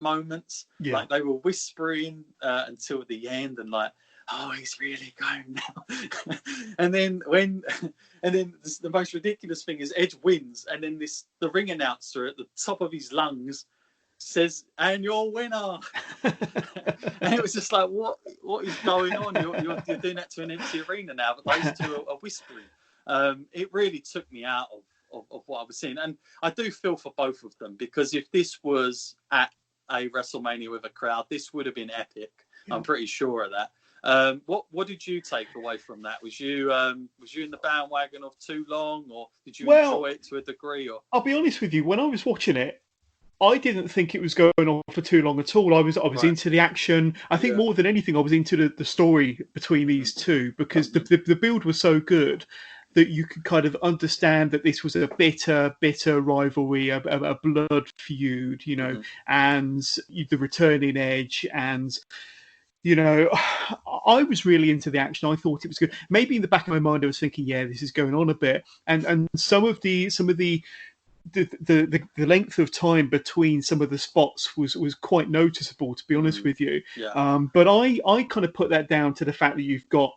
moments. Yeah. Like they were whispering until the end, and like, oh, he's really going now. and then the most ridiculous thing is Edge wins, and then the ring announcer at the top of his lungs says, "And your winner." And it was just like, what is going on? You're doing that to an empty arena now, but those two are whispering. It really took me out of what I was seeing, and I do feel for both of them, because if this was at a WrestleMania with a crowd, this would have been epic. Yeah. I'm pretty sure of that. What did you take away from that? Was you in the bandwagon of too long, or did you enjoy it to a degree? Or I'll be honest with you, when I was watching it, I didn't think it was going on for too long at all. I was right. Into the action. I think more than anything, I was into the story between these two, because the build was so good that you could kind of understand that this was a bitter rivalry, a blood feud, you know, and the returning Edge. And, you know, I was really into the action. I thought it was good. Maybe in the back of my mind, I was thinking, yeah, this is going on a bit. And some of the length of time between some of the spots was quite noticeable, to be honest with you. Yeah. But I kind of put that down to the fact that you've got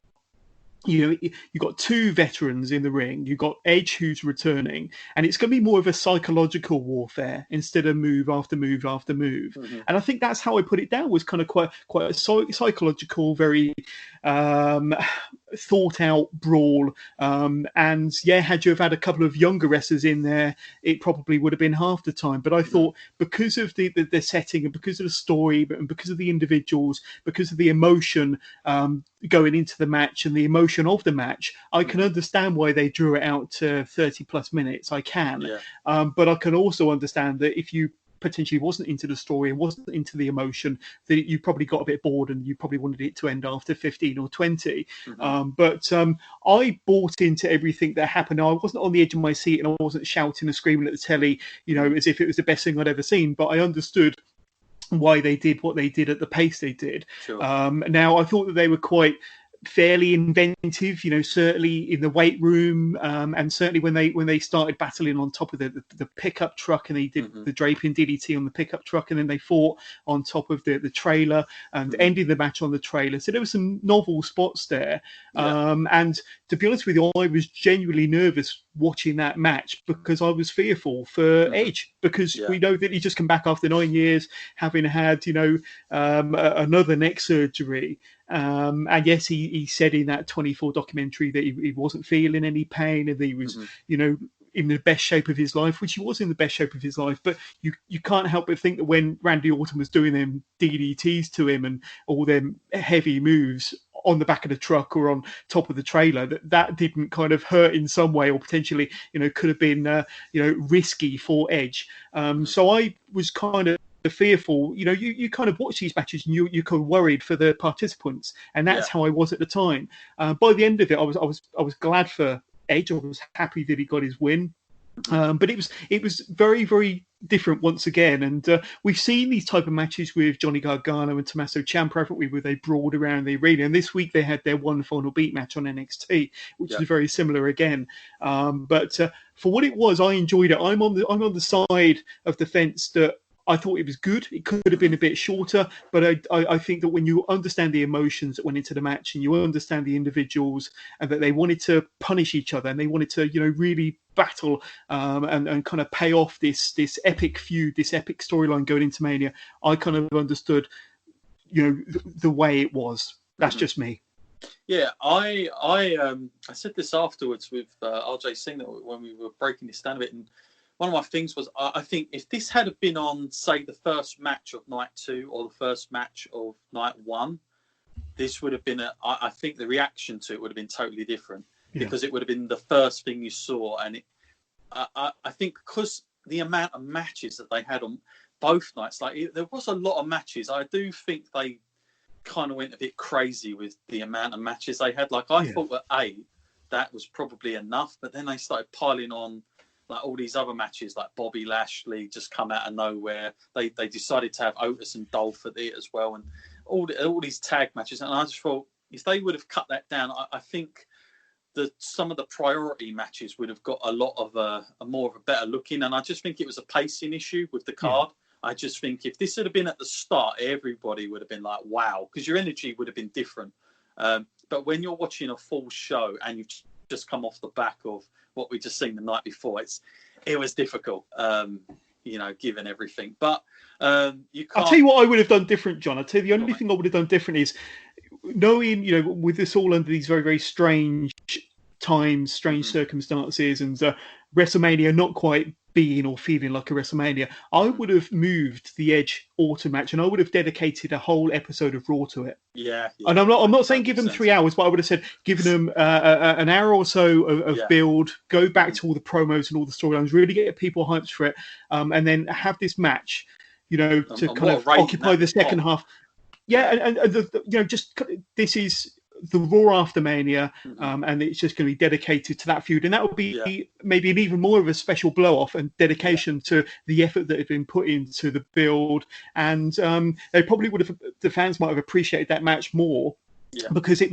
two veterans in the ring. You've got Edge, who's returning, and it's going to be more of a psychological warfare instead of move after move after move. And I think that's how I put it down, was kind of quite a psychological, very thought out brawl. And yeah, had you have had a couple of younger wrestlers in there, it probably would have been half the time. But I thought, because of the setting, and because of the story, and because of the individuals, because of the emotion going into the match and the emotion of the match, I can understand why they drew it out to 30 plus minutes. I can. But I can also understand that if you potentially wasn't into the story and wasn't into the emotion, that you probably got a bit bored and you probably wanted it to end after 15 or 20. But I bought into everything that happened. I wasn't on the edge of my seat, and I wasn't shouting and screaming at the telly, you know, as if it was the best thing I'd ever seen. But I understood why they did what they did at the pace they did. Sure. Now, I thought that they were quite fairly inventive, you know, certainly in the weight room, and certainly when they started battling on top of the pickup truck, and they did the draping DDT on the pickup truck, and then they fought on top of the trailer and ended the match on the trailer. So there were some novel spots there. And to be honest with you, I was genuinely nervous watching that match, because I was fearful for Edge, because we know that he just come back after 9 years, having had, you know, another neck surgery. And yes, he said in that 24 documentary that he wasn't feeling any pain, and that he was, you know, in the best shape of his life, which he was in the best shape of his life. But you can't help but think that when Randy Orton was doing them DDTs to him and all them heavy moves on the back of the truck or on top of the trailer, that didn't kind of hurt in some way, or potentially, you know, could have been, you know, risky for Edge. So I was kind of fearful. You know, you kind of watch these matches and you're kind of worried for the participants, and that's how I was at the time. By the end of it, I was glad for Edge. I was happy that he got his win. But it was very, very different once again, and we've seen these type of matches with Johnny Gargano and Tommaso Ciampa, haven't we, where they brawled around the arena. And this week they had their one final beat match on NXT, which is very similar again. But for what it was, I enjoyed it. I'm on the side of the fence that I thought it was good. It could have been a bit shorter, but I think that when you understand the emotions that went into the match, and you understand the individuals, and that they wanted to punish each other, and they wanted to, you know, really battle and kind of pay off this epic feud, this epic storyline going into Mania, I kind of understood, you know, the way it was. That's just me. Yeah, I said this afterwards with RJ Singh when we were breaking this down a bit, and one of my things was, I think if this had been on, say, the first match of night 2 or the first match of night 1, this would have been I think the reaction to it would have been totally different, because it would have been the first thing you saw. And I think because the amount of matches that they had on both nights, like there was a lot of matches. I do think they kind of went a bit crazy with the amount of matches they had. Like I thought at 8, that was probably enough, but then they started piling on like all these other matches, like Bobby Lashley just come out of nowhere. They decided to have Otis and Dolph at it as well, and all these tag matches. And I just thought, if they would have cut that down, I think that some of the priority matches would have got a lot of a more of a better looking. And I just think it was a pacing issue with the card. I just think if this had been at the start, everybody would have been like, wow, because your energy would have been different. But when you're watching a full show and you've just come off the back of what we just seen the night before, it was difficult, given everything. But you can't. I'll tell you what I would have done different, John. I'll tell you the only thing I would have done different is knowing, with this all under these very, very strange times, strange circumstances, and WrestleMania not quite being or feeling like a WrestleMania, I would have moved the Edge Orton match, and I would have dedicated a whole episode of Raw to it. Yeah. And I'm not saying give them 3 hours, but I would have said give them an hour or so of build, go back to all the promos and all the storylines, really get people hyped for it, and then have this match, to kind of occupy the second half. Yeah, and this is the Raw after Mania, and it's just going to be dedicated to that feud, and that would be maybe an even more of a special blow-off and dedication to the effort that had been put into the build, and they probably would have, the fans might have appreciated that match more because it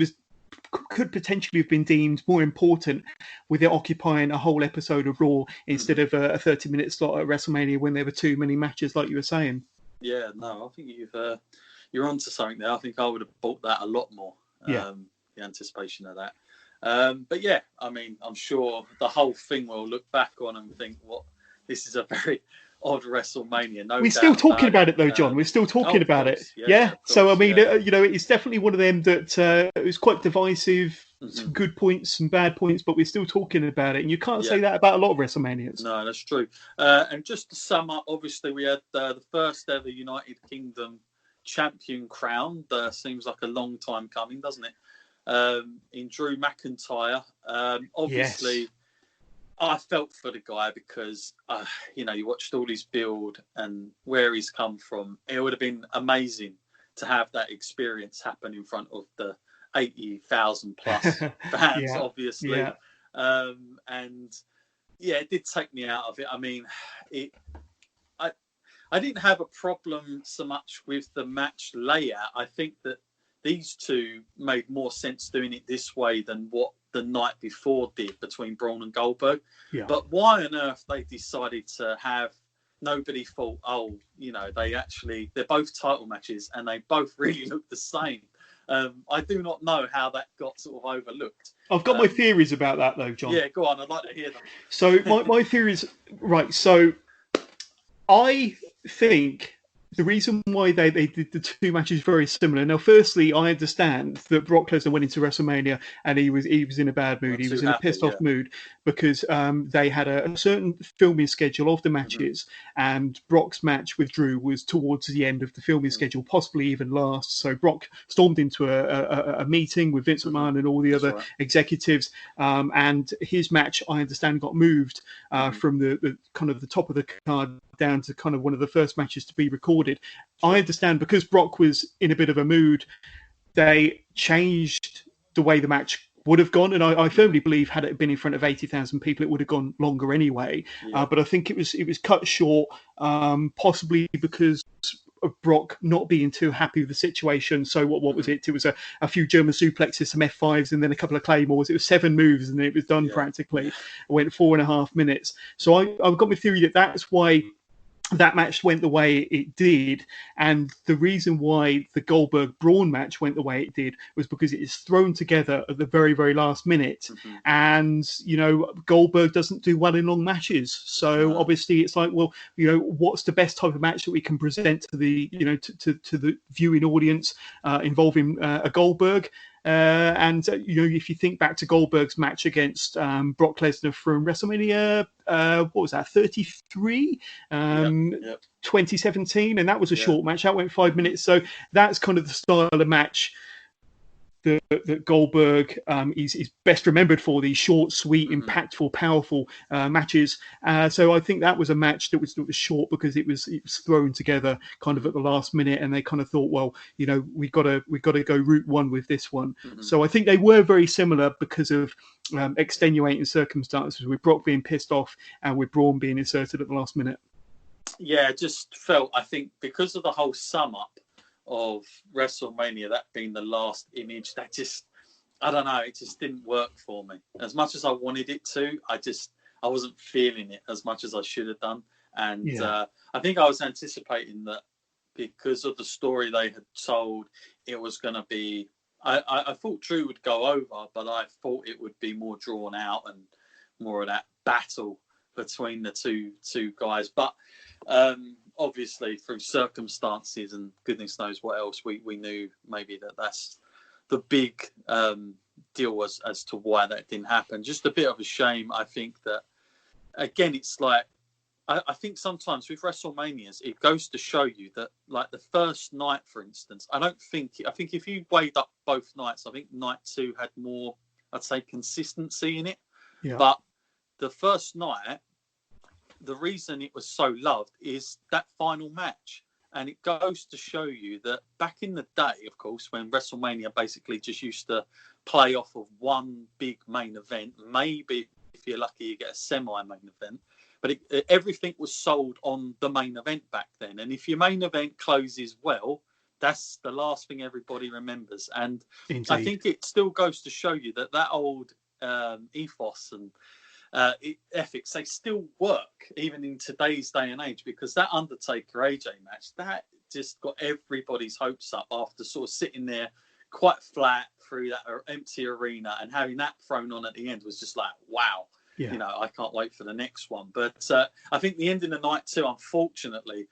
could potentially have been deemed more important with it occupying a whole episode of Raw instead of a 30-minute slot at WrestleMania when there were too many matches, like you were saying. Yeah, no, I think you're onto something there. I think I would have bought that a lot more. The anticipation of that. But yeah, I mean, I'm sure the whole thing will look back on and think, this is a very odd WrestleMania. We're still talking about it though, John. We're still talking about it. Yeah. So, I mean, it's definitely one of them that it was quite divisive, some good points, some bad points, but we're still talking about it. And you can't say that about a lot of WrestleManias. No, that's true. And just to sum up, obviously, we had the first ever United Kingdom champion crown. Seems like a long time coming, doesn't it? In Drew McIntyre. Obviously, I felt for the guy because, you watched all his build and where he's come from. It would have been amazing to have that experience happen in front of the 80,000 plus fans, obviously. Yeah. And it did take me out of it. I mean, I didn't have a problem so much with the match layout. I think that these two made more sense doing it this way than what the night before did between Braun and Goldberg. Yeah. But why on earth they decided to have, nobody thought, they're both title matches and they both really look the same. I do not know how that got sort of overlooked. I've got my theories about that though, John. Yeah, go on. I'd like to hear them. So my theory is, right, so I think the reason why they did the two matches very similar. Now, firstly, I understand that Brock Lesnar went into WrestleMania and he was in a bad mood. He was in a pissed off mood because they had a certain filming schedule of the matches, and Brock's match with Drew was towards the end of the filming schedule, possibly even last. So Brock stormed into a meeting with Vince McMahon and all the other executives, and his match, I understand, got moved from the kind of the top of the card down to kind of one of the first matches to be recorded. I understand because Brock was in a bit of a mood, they changed the way the match would have gone, and I firmly believe had it been in front of 80,000 people, it would have gone longer anyway. But I think it was cut short, possibly because of Brock not being too happy with the situation. So what was it? It was a few German suplexes, some F5s, and then a couple of claymores. It was 7 moves, and then it was done practically. It went 4.5 minutes. So I've got my theory that that's why that match went the way it did, and the reason why the Goldberg-Braun match went the way it did was because it is thrown together at the very, very last minute, and Goldberg doesn't do well in long matches, so obviously it's like, well, what's the best type of match that we can present to the to the viewing audience involving a Goldberg. And if you think back to Goldberg's match against Brock Lesnar from WrestleMania, what was that, 33, 2017, and that was a short match. That went 5 minutes. So that's kind of the style of match that Goldberg is best remembered for, these short, sweet, impactful, powerful matches. So I think that was a match that was short because it was thrown together kind of at the last minute, and they kind of thought, well, we got to go route one with this one. So I think they were very similar because of extenuating circumstances, with Brock being pissed off and with Braun being inserted at the last minute. Yeah, just felt, I think, because of the whole sum up of WrestleMania, that being the last image, that just, I don't know, it just didn't work for me. As much as I wanted it to, I wasn't feeling it as much as I should have done. And I think I was anticipating that because of the story they had told, it was going to be. I thought Drew would go over, but I thought it would be more drawn out and more of that battle between the two guys. But obviously, through circumstances and goodness knows what else, we knew maybe that's the big deal as to why that didn't happen. Just a bit of a shame. I think that, again, it's like, I think sometimes with WrestleManias, it goes to show you that, like the first night, for instance, I think if you weighed up both nights, I think night 2 had more, I'd say, consistency in it. Yeah. But the first night, the reason it was so loved is that final match. And it goes to show you that back in the day, of course, when WrestleMania basically just used to play off of one big main event, maybe if you're lucky, you get a semi-main event. But everything was sold on the main event back then. And if your main event closes well, that's the last thing everybody remembers. And Indeed. I think it still goes to show you that old ethos and ethics, they still work even in today's day and age, because that Undertaker AJ match, that just got everybody's hopes up after sort of sitting there quite flat through that empty arena, and having that thrown on at the end was just like, wow. Yeah. You know, I can't wait for the next one. But I think the ending of night 2, unfortunately,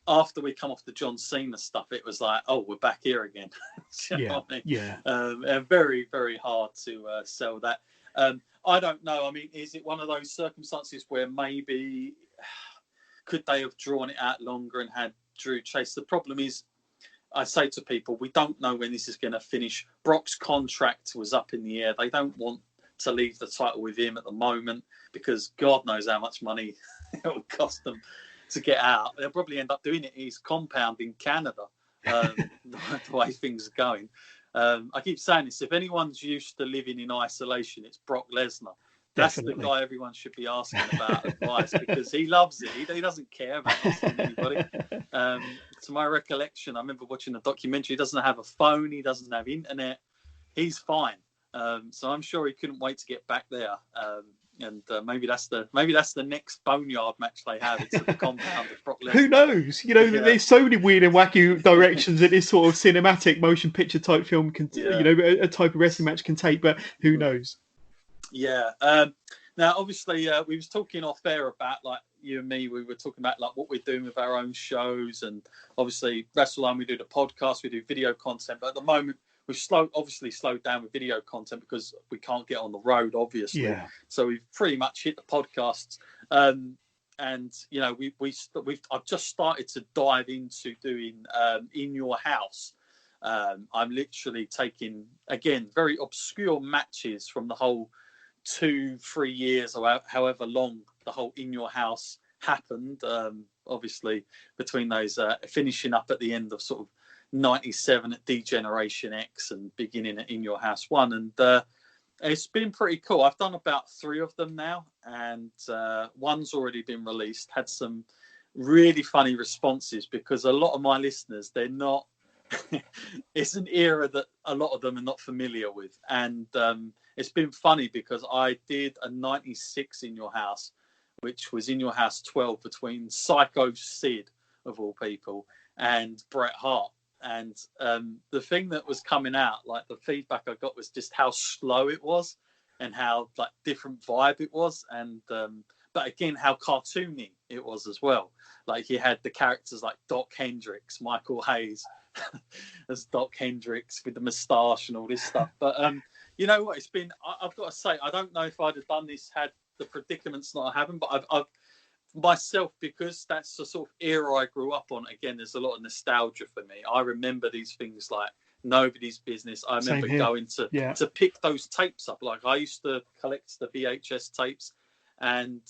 after we come off the John Cena stuff, it was like, oh, we're back here again. You know what I mean? Yeah. Very, very hard to sell that. I don't know. I mean, is it one of those circumstances where maybe could they have drawn it out longer and had Drew chase? The problem is, I say to people, we don't know when this is going to finish. Brock's contract was up in the air. They don't want to leave the title with him at the moment, because God knows how much money it will cost them to get out. They'll probably end up doing it in his compound in Canada, the way things are going. I keep saying this, if anyone's used to living in isolation, it's Brock Lesnar. That's Definitely. The guy everyone should be asking about advice, because he loves it. He doesn't care about asking anybody. To my recollection, I remember watching a documentary. He doesn't have a phone. He doesn't have internet. He's fine. So I'm sure he couldn't wait to get back there. And maybe that's the next Boneyard match they have. It's at the compound of Brock Lesnar. Who knows? You know, there's so many weird and wacky directions that this sort of cinematic motion picture type film can, a type of wrestling match can take. But who knows? Yeah. Now, obviously, we was talking off air about, like, you and me. We were talking about like what we're doing with our own shows, and obviously WrestleMania, we do the podcast, we do video content. But at the moment, we've obviously slowed down with video content because we can't get on the road, obviously. Yeah. So we've pretty much hit the podcasts. And, you know, I've just started to dive into doing In Your House. I'm literally taking, again, very obscure matches from the whole 2-3 years or however long the whole In Your House happened. Obviously, between those finishing up at the end of sort of 97 at D-Generation X and beginning at In Your House 1, and it's been pretty cool. I've done about 3 of them now, and one's already been released. Had some really funny responses, because a lot of my listeners, they're not it's an era that a lot of them are not familiar with, and it's been funny because I did a 96 In Your House, which was In Your House 12, between Psycho Sid, of all people, and Bret Hart. And the thing that was coming out, like the feedback I got, was just how slow it was and how like different vibe it was. And but again, how cartoony it was as well. Like you had the characters like Doc Hendricks, Michael Hayes as Doc Hendricks with the moustache and all this stuff. But you know what? It's been, I've got to say, I don't know if I'd have done this had the predicaments not happened, but I've myself, because that's the sort of era I grew up on. Again, there's a lot of nostalgia for me. I remember these things like nobody's business. I remember going to pick those tapes up. Like I used to collect the VHS tapes, and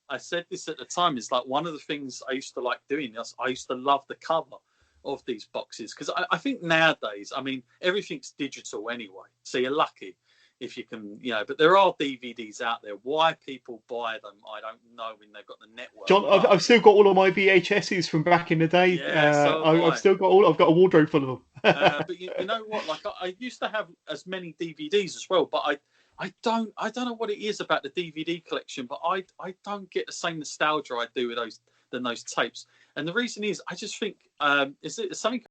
I said this at the time, is like one of the things I used to like doing. I used to love the cover of these boxes, because I think nowadays, I mean, everything's digital anyway, so you're lucky if you can, you know, but there are DVDs out there. Why people buy them, I don't know, when they've got the network. John, I've still got all of my VHSs from back in the day. Yeah, so I've still got I've got a wardrobe full of them. But you know what? Like I used to have as many DVDs as well, but I don't know what it is about the DVD collection, but I don't get the same nostalgia I do with than those tapes. And the reason is, I just think is it something